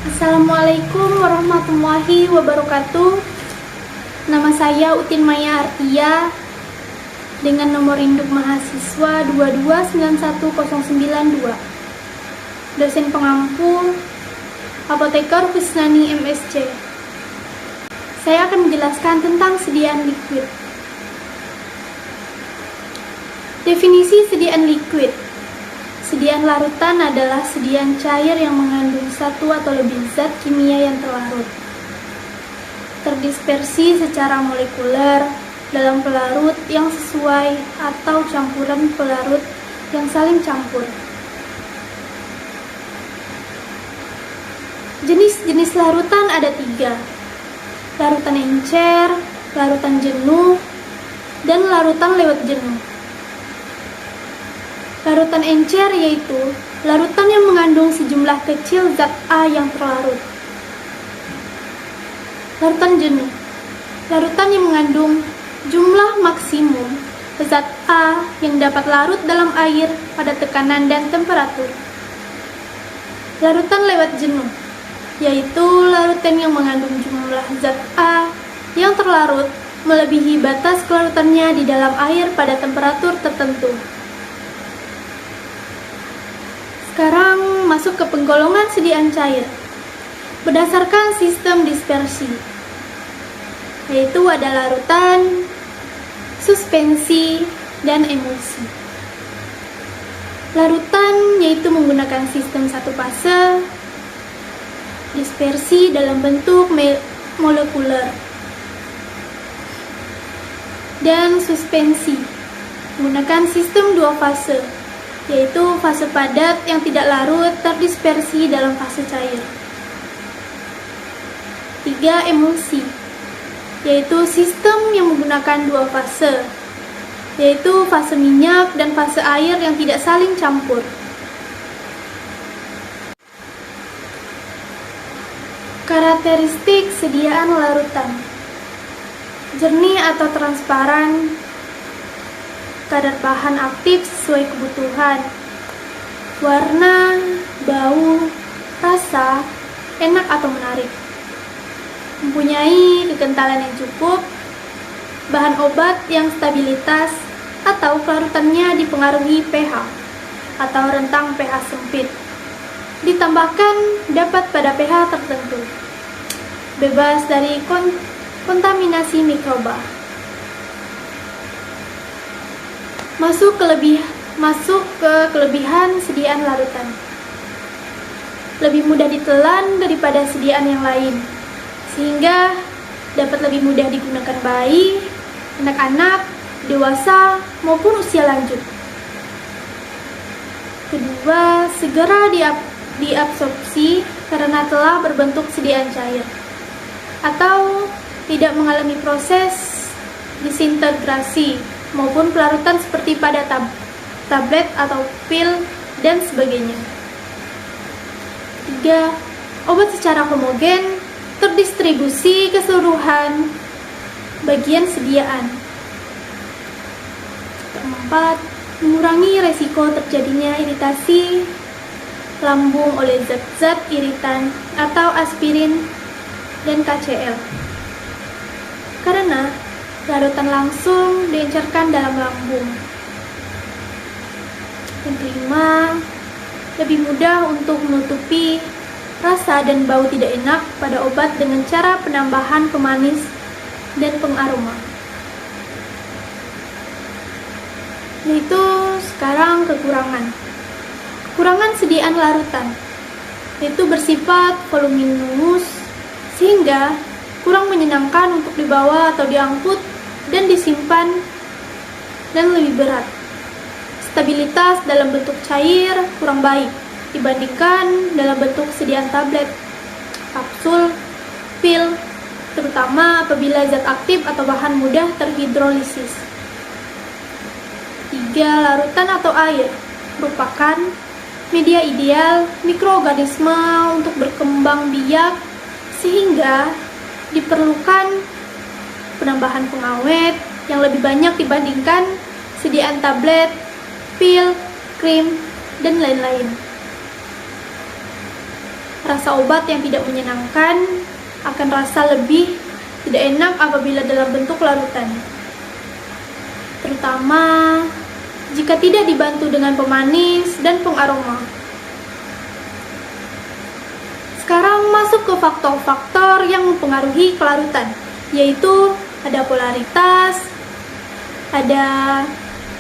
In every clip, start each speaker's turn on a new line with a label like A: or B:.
A: Assalamualaikum warahmatullahi wabarakatuh. Nama saya Utin Maya Artia dengan nomor induk mahasiswa 2291092. Dosen pengampu Apoteker Husnani MSc. Saya akan menjelaskan tentang sediaan liquid. Definisi sediaan liquid. Sediaan larutan adalah sediaan cair yang mengandung satu atau lebih zat kimia yang terlarut, terdispersi secara molekuler dalam pelarut yang sesuai atau campuran pelarut yang saling campur. Jenis-jenis larutan ada 3, larutan encer, larutan jenuh, dan larutan lewat jenuh. Larutan encer yaitu larutan yang mengandung sejumlah kecil zat A yang terlarut. Larutan jenuh, larutan yang mengandung jumlah maksimum zat A yang dapat larut dalam air pada tekanan dan temperatur. Larutan lewat jenuh, yaitu larutan yang mengandung jumlah zat A yang terlarut melebihi batas kelarutannya di dalam air pada temperatur tertentu. Sekarang masuk ke penggolongan sediaan cair berdasarkan sistem dispersi, yaitu ada larutan, suspensi, dan emulsi. Larutan yaitu menggunakan sistem satu fase, dispersi dalam bentuk molekuler, dan suspensi menggunakan sistem dua fase, yaitu fase padat yang tidak larut terdispersi dalam fase cair. 3. Emulsi, yaitu sistem yang menggunakan dua fase, yaitu fase minyak dan fase air yang tidak saling campur. Karakteristik sediaan larutan: jernih atau transparan, kadar bahan aktif sesuai kebutuhan, warna, bau, rasa, enak atau menarik, mempunyai kekentalan yang cukup, bahan obat yang stabilitas atau kelarutannya dipengaruhi pH atau rentang pH sempit, ditambahkan dapat pada pH tertentu, bebas dari kontaminasi mikroba. Masuk ke kelebihan sediaan larutan. Lebih mudah ditelan daripada sediaan yang lain, sehingga dapat lebih mudah digunakan bayi, anak-anak, dewasa, maupun usia lanjut. Kedua, segera diabsorpsi karena telah berbentuk sediaan cair, atau tidak mengalami proses disintegrasi maupun pelarutan seperti pada tablet atau pil dan sebagainya. 3. Obat secara homogen terdistribusi keseluruhan bagian sediaan. 4. Mengurangi resiko terjadinya iritasi lambung oleh zat-zat iritan atau aspirin dan KCl, karena larutan langsung diencerkan dalam lambung. Yang kelima, lebih mudah untuk menutupi rasa dan bau tidak enak pada obat dengan cara penambahan pemanis dan pengaroma. Yaitu sekarang kekurangan. Kekurangan sediaan larutan, yaitu bersifat voluminous sehingga kurang menyenangkan untuk dibawa atau diangkut dan disimpan, dan lebih berat. Stabilitas dalam bentuk cair kurang baik dibandingkan dalam bentuk sediaan tablet, kapsul, pil, terutama apabila zat aktif atau bahan mudah terhidrolisis. 3. Larutan atau air merupakan media ideal mikroorganisme untuk berkembang biak, sehingga diperlukan penambahan pengawet yang lebih banyak dibandingkan sediaan tablet, pil, krim, dan lain-lain. Rasa obat yang tidak menyenangkan akan rasa lebih tidak enak apabila dalam bentuk larutan, terutama jika tidak dibantu dengan pemanis dan pengaroma. Sekarang masuk ke faktor-faktor yang mempengaruhi kelarutan, yaitu ada polaritas, ada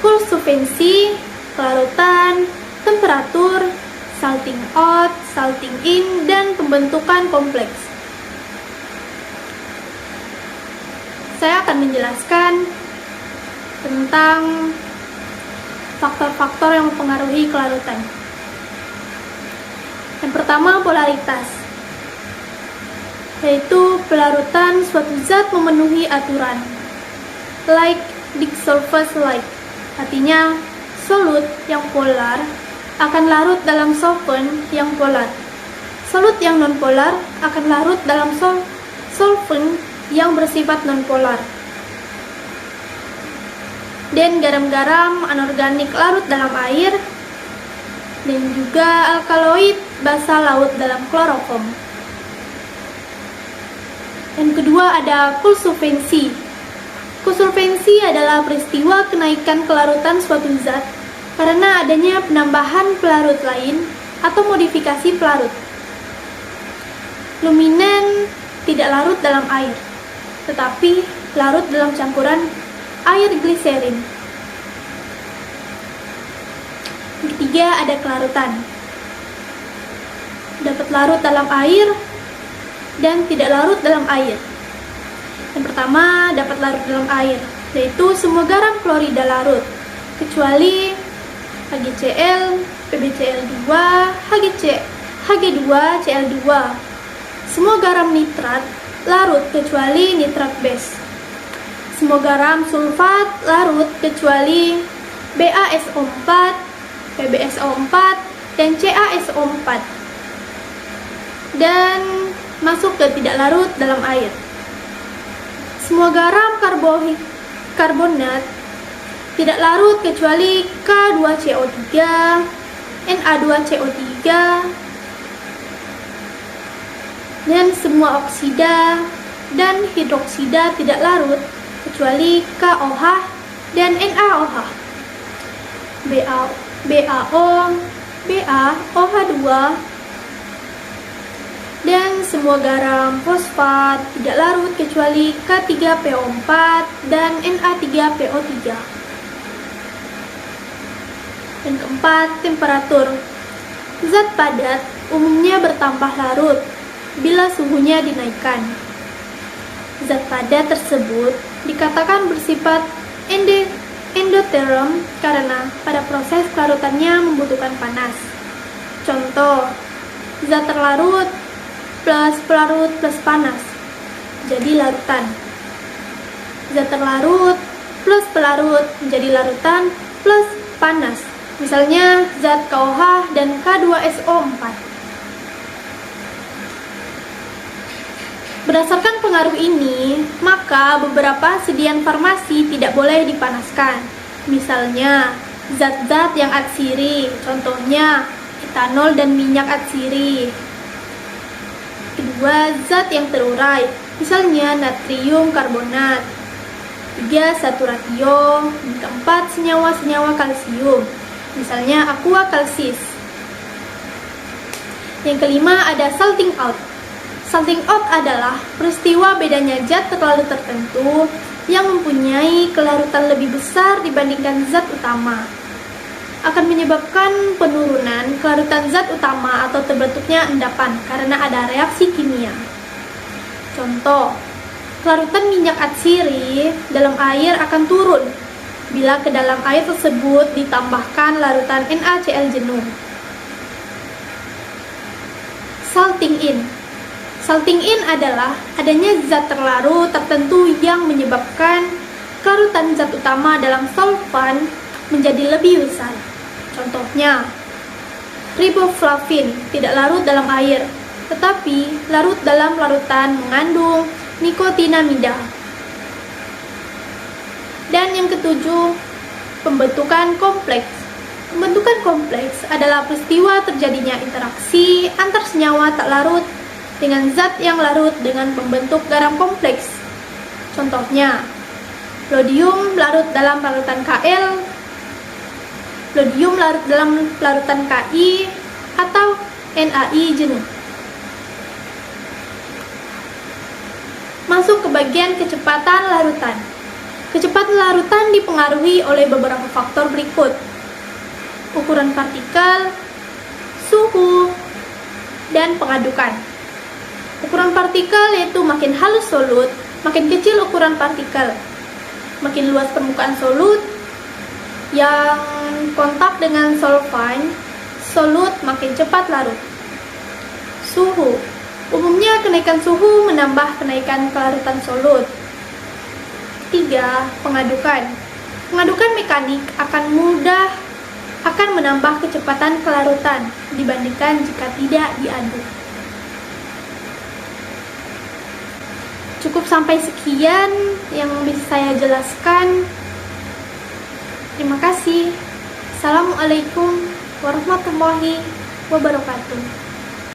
A: konsistensi kelarutan, temperatur, salting out, salting in, dan pembentukan kompleks. Saya akan menjelaskan tentang faktor-faktor yang mempengaruhi kelarutan. Yang pertama, polaritas, yaitu pelarutan suatu zat memenuhi aturan. Like dissolved light, artinya solut yang polar akan larut dalam solvent yang polar. Solut yang nonpolar akan larut dalam solvent yang bersifat nonpolar. Dan garam-garam anorganik larut dalam air, dan juga alkaloid basa laut dalam kloroform. Yang kedua ada konsolvensi. Konsolvensi adalah peristiwa kenaikan kelarutan suatu zat karena adanya penambahan pelarut lain atau modifikasi pelarut. Luminen tidak larut dalam air, tetapi larut dalam campuran air gliserin. Yang ketiga ada kelarutan. Dapat larut dalam air dan tidak larut dalam air. Yang pertama dapat larut dalam air, yaitu semua garam klorida larut, kecuali HgCl, PbCl2, Hg2Cl2. Semua garam nitrat larut kecuali nitrat base. Semua garam sulfat larut kecuali BaSO4, PbSO4, dan CaSO4. Dan masuk ke tidak larut dalam air. Semua garam karbonat tidak larut kecuali K2CO3, Na2CO3, dan semua oksida dan hidroksida tidak larut kecuali KOH dan NaOH, BaO, BaOH2, dan semua garam fosfat tidak larut kecuali K3PO4 dan Na3PO3. Dan keempat, temperatur. Zat padat umumnya bertambah larut bila suhunya dinaikkan. Zat padat tersebut dikatakan bersifat endoterm karena pada proses kelarutannya membutuhkan panas. Contoh, zat terlarut plus pelarut plus panas jadi larutan. Zat terlarut plus pelarut menjadi larutan plus panas. Misalnya zat KOH dan K2SO4. Berdasarkan pengaruh ini, maka beberapa sediaan farmasi tidak boleh dipanaskan. Misalnya zat-zat yang atsiri, contohnya etanol dan minyak atsiri. Kedua, zat yang terurai, misalnya natrium karbonat. 3, satu ratio. Keempat, senyawa-senyawa kalsium, misalnya aqua kalsis. Yang kelima ada salting out. Salting out adalah peristiwa bedanya zat terlalu tertentu yang mempunyai kelarutan lebih besar dibandingkan zat utama. Akan menyebabkan penurunan kelarutan zat utama atau terbentuknya endapan karena ada reaksi kimia. Contoh, kelarutan minyak atsiri dalam air akan turun bila ke dalam air tersebut ditambahkan larutan NaCl jenuh. Salting in. Salting in adalah adanya zat terlarut tertentu yang menyebabkan kelarutan zat utama dalam solvan menjadi lebih besar. Contohnya, riboflavin tidak larut dalam air, tetapi larut dalam larutan mengandung nikotinamida. Dan yang ketujuh, pembentukan kompleks. Pembentukan kompleks adalah peristiwa terjadinya interaksi antar senyawa tak larut dengan zat yang larut dengan pembentuk garam kompleks. Contohnya, lodium larut dalam larutan Kl, lodium larut dalam larutan Ki, atau NaI jenuh. Masuk ke bagian kecepatan larutan. Kecepatan larutan dipengaruhi oleh beberapa faktor berikut: ukuran partikel, suhu, dan pengadukan. Ukuran partikel yaitu makin halus solut, makin kecil ukuran partikel. Makin luas permukaan solut yang kontak dengan solvent, solut makin cepat larut. Suhu. Umumnya kenaikan suhu menambah kenaikan kelarutan solut. 3. Pengadukan. Pengadukan mekanik akan menambah kecepatan kelarutan dibandingkan jika tidak diaduk. Cukup sampai sekian yang bisa saya jelaskan. Terima kasih. Assalamualaikum warahmatullahi wabarakatuh.